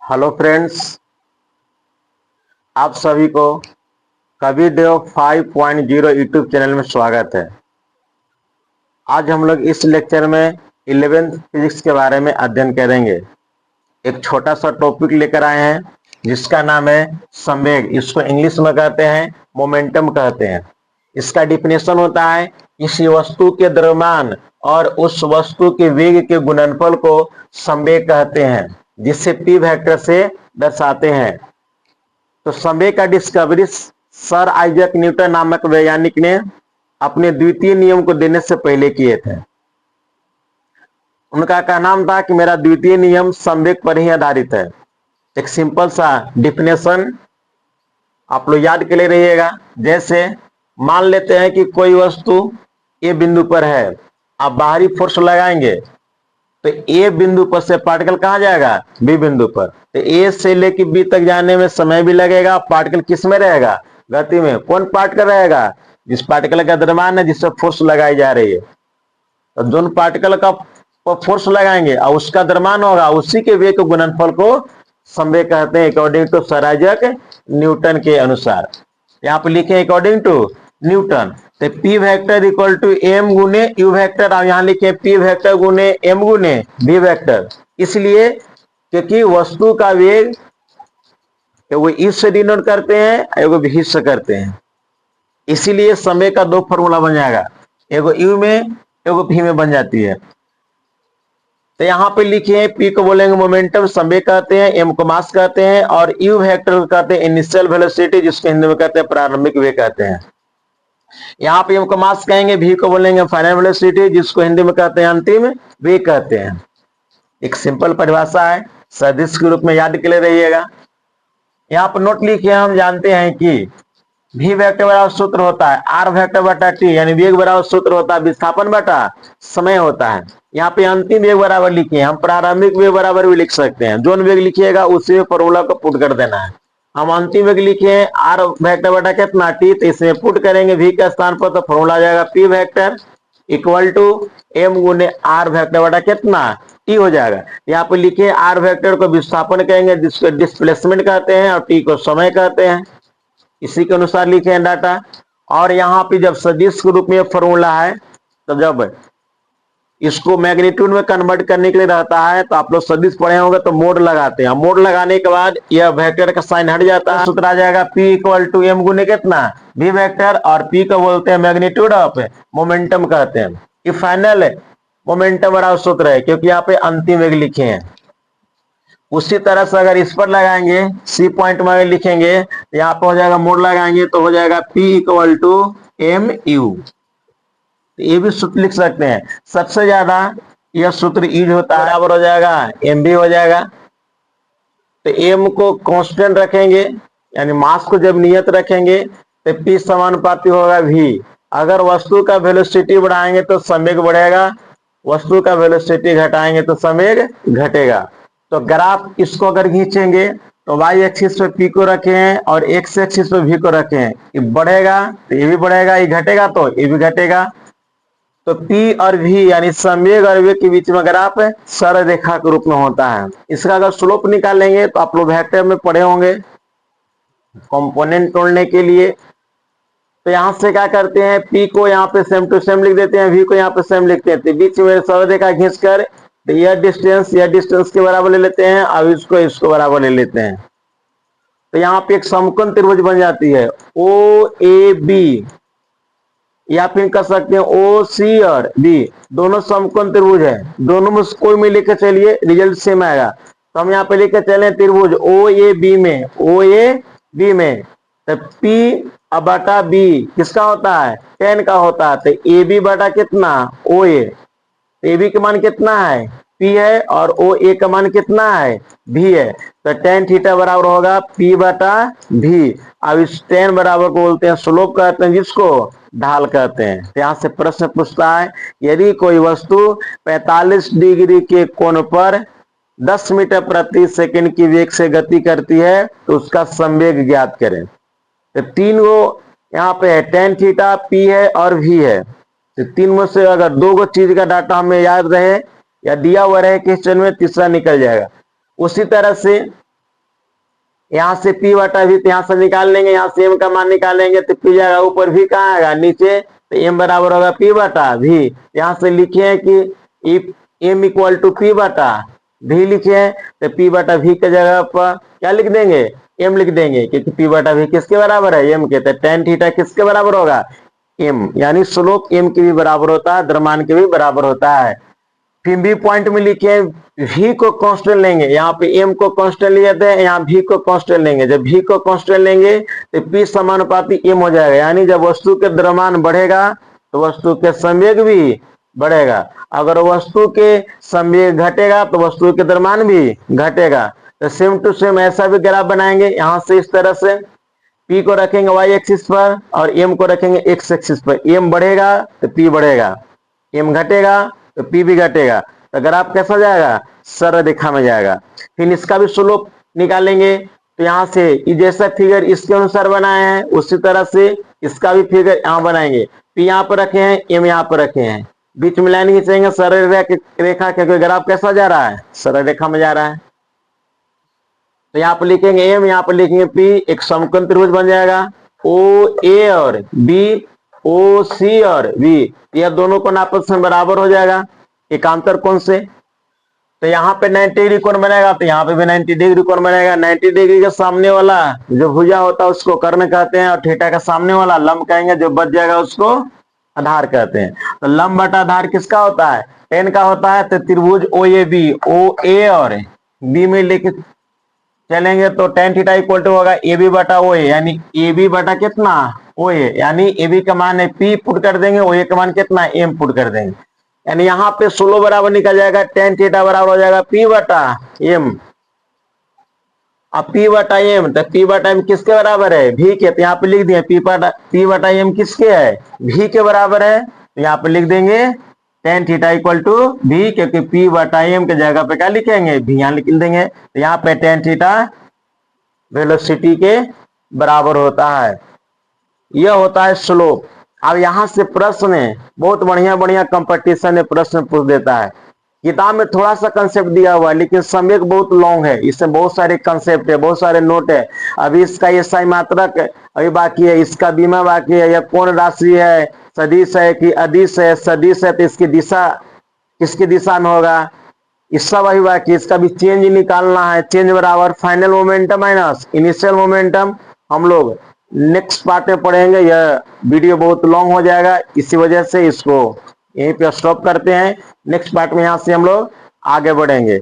Hello friends, आप सभी को कबीर देव 5.0 यूट्यूब चैनल में स्वागत है। आज हम लोग इस लेक्चर में 11th फिजिक्स के बारे में अध्ययन करेंगे। एक छोटा सा टॉपिक लेकर आए हैं जिसका नाम है संवेग। इसको इंग्लिश में कहते हैं मोमेंटम कहते हैं। इसका डिफिनेशन होता है किसी वस्तु के द्रव्यमान और उस वस्तु के वेग के गुणनफल को संवेग कहते हैं, जिसे पी वेक्टर से दर्शाते हैं। तो संवेग का डिस्कवरी सर आइजैक न्यूटन नामक वैज्ञानिक ने अपने द्वितीय नियम को देने से पहले किए थे। उनका कहना था कि मेरा द्वितीय नियम संवेग पर ही आधारित है। एक सिंपल सा डिफिनेशन आप लोग याद के लिए रहिएगा। जैसे मान लेते हैं कि कोई वस्तु ए बिंदु पर है, आप बाहरी फोर्स लगाएंगे तो ए बिंदु पर से पार्टिकल कहां जाएगा? बी बिंदु पर। तो ए से लेकर बी तक जाने में समय भी लगेगा। पार्टिकल किस में रहेगा? गति में। कौन पार्टिकल रहेगा? जिस पार्टिकल का द्रव्यमान है, जिससे फोर्स लगाई जा रही है। तो जो पार्टिकल का फोर्स लगाएंगे और उसका द्रव्यमान होगा, उसी के वेग के गुणनफल को संवेग कहते हैं, according to sir Isaac Newton के अनुसार। यहाँ पे लिखे अकॉर्डिंग टू न्यूटन। तो P vector equal to M गुने यू वेक्टर, और यहाँ लिखे पी वेक्टर गुने एम गुने बी वेक्टर। इसलिए क्योंकि वस्तु का वेग एगो ई से डिनोट करते हैं, एगो भी से करते हैं। इसीलिए समय का दो फॉर्मूला बन जाएगा, एगो यू में एगो भी में बन जाती है। तो यहाँ पे लिखे पी को बोलेंगे मोमेंटम, संवेग कहते हैं, एम को मास कहते हैं, और यू वेक्टर को कहते हैं इनिशियल वेलोसिटी, जिसको हिंदी में कहते हैं प्रारंभिक वेग कहते हैं। यहाँ पे एम को मास कहेंगे, भी को बोलेंगे फाइनल वेलोसिटी, जिसको हिंदी में कहते हैं अंतिम वेग कहते हैं। एक सिंपल परिभाषा है, सदिश के रूप में याद के लिए रहिएगा। यहाँ पर नोट लिखिए, हम जानते हैं कि भी वेक्टर बराबर सूत्र होता है आर वेक्टर बटा टी, यानी वेग बराबर सूत्र होता है विस्थापन बटा समय होता है। यहाँ पे अंतिम वेग बराबर लिखिए, हम प्रारंभिक वेग बराबर भी लिख सकते हैं। जो वेग लिखिएगा उसी फॉर्मूला को पुट कर देना है। हम अंतिम वेग लिखे आर वेक्टर बटा कितना टी, तो इसमें पुट करेंगे भी के स्थान पर, तो फॉर्मूला आ जाएगा P vector equal to M गुने आर वेक्टर बटा कितना टी हो जाएगा। यहाँ पे लिखे आर वेक्टर को विस्थापन कहेंगे, जिसको डिस्प्लेसमेंट कहते हैं, और टी को समय कहते हैं। इसी के अनुसार लिखे हैं डाटा। और यहाँ पे जब सदिश के रूप में फॉर्मूला है, तो जब इसको मैग्नीट्यूड में कन्वर्ट करने के लिए रहता है, तो आप लोग सदिश पढ़े होंगे तो मोड लगाते हैं। मोड लगाने के बाद यह वेक्टर का साइन हट जाता है, सूत्र आ जाएगा पी इक्वल टू एम गुने कितना भी वेक्टर, और पी को बोलते हैं मैग्नीट्यूड ऑफ मोमेंटम कहते हैं। ये फाइनल मोमेंटम बराबर सूत्र है, क्योंकि यहाँ पे अंतिम वेग लिखे हैं। उसी तरह से अगर इस पर लगाएंगे, सी पॉइंट में लिखेंगे, तो यहाँ पे हो जाएगा मोड लगाएंगे तो हो जाएगा P equal to M U. ये भी सूत्र लिख सकते हैं। सबसे ज्यादा यह सूत्र यूज होता है, बराबर हो जाएगा एम भी हो जाएगा। तो एम को कांस्टेंट रखेंगे, यानी मास को जब नियत रखेंगे, तो पी समानुपाती होगा भी। अगर वस्तु का वेलोसिटी बढ़ाएंगे तो संवेग बढ़ेगा, वस्तु का वेलोसिटी घटाएंगे तो संवेग घटेगा। तो ग्राफ इसको अगर खींचेंगे तो वाई एक्सिस पे पी को रखे हैं और एक्स एक्सिस पे भी को रखे हैं। ये बढ़ेगा तो ये भी बढ़ेगा, ये घटेगा तो ये भी घटेगा। तो पी और भी यानी संवेग और वेग के बीच में ग्राफ सरल रेखा के रूप में होता है। इसका अगर स्लोप निकालेंगे तो आप लोग वेक्टर में पढ़े होंगे कंपोनेंट तोड़ने के लिए। तो यहां से क्या करते हैं, पी को यहाँ पे सेम टू सेम लिख देते हैं, वी को यहाँ पे सेम लिखते हैं। बीच में सरल रेखा खींचकर तो यह डिस्टेंस के बराबर ले लेते हैं, अब इसको बराबर ले लेते हैं। तो यहाँ पे एक समकोण त्रिभुज बन जाती है ओ ए बी, या फिर कर सकते हैं ओ सी और बी, दोनों समकोण त्रिभुज है। दोनों में कोई में लेकर चलिए रिजल्ट सेम आएगा। तो हम यहाँ पे लेकर चले त्रिभुज ओ ए बी में, ओ ए बी में तो पी बटा बी किसका होता है? टेन का होता है। तो ए बी बटा कितना ओ ए, ए बी का मान कितना है? पी है, और ओ ए का मान कितना है? भी है। तो टेन थीटा बराबर होगा पी बटा भी। अब इस टेन बराबर को बोलते हैं स्लोप कहते हैं, जिसको ढाल कहते हैं। तो यहाँ से प्रश्न पूछता है, यदि कोई वस्तु 45 डिग्री के कोण पर 10 मीटर प्रति सेकंड की वेग से गति करती है तो उसका संवेग ज्ञात करें। तो तीन गो यहाँ पे है, टेन थीटा, पी है और भी है। तो तीन में से अगर दो गो चीज का डाटा हमें याद रहे या दिया हुआ रहे क्वेश्चन में, तीसरा निकल जाएगा। उसी तरह से यहाँ से पी बटा वी तो यहाँ से निकाल लेंगे, यहाँ से एम का मान निकालेंगे तो पी जाएगा ऊपर, वी कहाँ आएगा नीचे, तो एम बराबर होगा पी बटा वी। यहाँ से लिखे हैं कि if M equal to P बटा वी लिखे हैं, तो पी बटा वी के जगह पर क्या लिख देंगे, एम लिख देंगे, क्योंकि पी बटा वी किसके बराबर है, एम के। तो टेन थीटा किसके बराबर होगा, एम, यानी स्लोप एम के भी बराबर होता है, द्रव्यमान के भी बराबर होता है। फिर बी पॉइंट में लिखे v को कांस्टेंट लेंगे, यहाँ पे m को कांस्टेंट लिए थे, यहाँ v को कांस्टेंट लेंगे। जब v को कांस्टेंट लेंगे तो p समानुपाती m हो जाएगा, यानी जब वस्तु के द्रव्यमान बढ़ेगा तो वस्तु के संवेग भी बढ़ेगा, अगर वस्तु के संवेग घटेगा तो वस्तु के द्रव्यमान भी घटेगा। तो सेम टू सेम ऐसा भी ग्राफ बनाएंगे, यहाँ से इस तरह से p को रखेंगे y एक्सिस पर और m को रखेंगे x एक्सिस पर। m बढ़ेगा तो p बढ़ेगा, m घटेगा तो p भी घटेगा, तो ग्राफ कैसा जाएगा, सरल रेखा में जाएगा। फिर इसका भी स्लोप निकालेंगे, तो यहाँ से जैसा फिगर इसके अनुसार बनाए हैं उसी तरह से इसका भी फिगर यहाँ बनाएंगे। p यहाँ पर रखे हैं, m यहाँ पर रखे हैं, बीच में लाइन खींचेंगे सरल रेखा, क्योंकि ग्राफ कैसा जा रहा है, सरल रेखा में जा रहा है। तो यहाँ पर लिखेंगे m, यहाँ पर लिखेंगे p, एक समकोण त्रिभुज बन जाएगा। ओ ए और बी, ओ सी और वी, यह दोनों कोण आपस में बराबर हो जाएगा एकांतर कोण से। तो यहाँ पे 90 डिग्री कोण बनेगा, तो यहाँ पे भी 90 डिग्री कोण बनेगा। 90 डिग्री के सामने वाला जो भुजा होता है उसको कर्ण कहते हैं, और थीटा का सामने वाला लंब कहेंगे, जो बच जाएगा उसको आधार कहते हैं। तो लंब बटा आधार किसका होता है, टेन का होता है। तो त्रिभुज ओ ए बी, ओ ए और बी में लेके चलेंगे तो टेन थीटा इक्वल टू होगा ए बी बटा ओ ए, यानी ए बी बटा कितना, ओ ए, यानी ए बी का मान है पी पुट कर देंगे, ओ ए का मान कितना, एम पुट कर देंगे, यानी यहाँ पे 16 बराबर निकल जाएगा, टेन थीटा बराबर हो जाएगा पी बटा एम। अब पी बटा एम, तो पी बटा एम किसके बराबर है, भी के, तो यहाँ पे लिख दिए पी बटा एम किसके है, भी के बराबर है, तो यहाँ पे लिख देंगे टेन थीटा इक्वल टू भी, क्योंकि पी बटा एम के जगह पे क्या लिखेंगे, भी यहाँ लिख देंगे। तो यहाँ पे टेन थीटा वेलोसिटी के बराबर होता है, यह होता है स्लोप। अब यहाँ से प्रश्न है, बहुत बढ़िया बढ़िया कंपटीशन में प्रश्न पूछ देता है। किताब में थोड़ा सा कंसेप्ट दिया हुआ है, लेकिन समय बहुत लॉन्ग है, इसमें बहुत सारे कंसेप्ट है, बहुत सारे नोट है। अभी इसका ये SI मात्रक अभी बाकी है, इसका बीमा बाकी है, यह कौन राशि है, सदिश है कि अदिश है, सदिश है तो इसकी दिशा किसकी दिशा में होगा, इस सब अभी बाकी। इसका भी चेंज निकालना है, चेंज बराबर final momentum minus initial momentum, हम लोग नेक्स्ट पार्ट में पढ़ेंगे। यह वीडियो बहुत लॉन्ग हो जाएगा, इसी वजह से इसको यहीं पे स्टॉप करते हैं। नेक्स्ट पार्ट में यहाँ से हम लोग आगे बढ़ेंगे।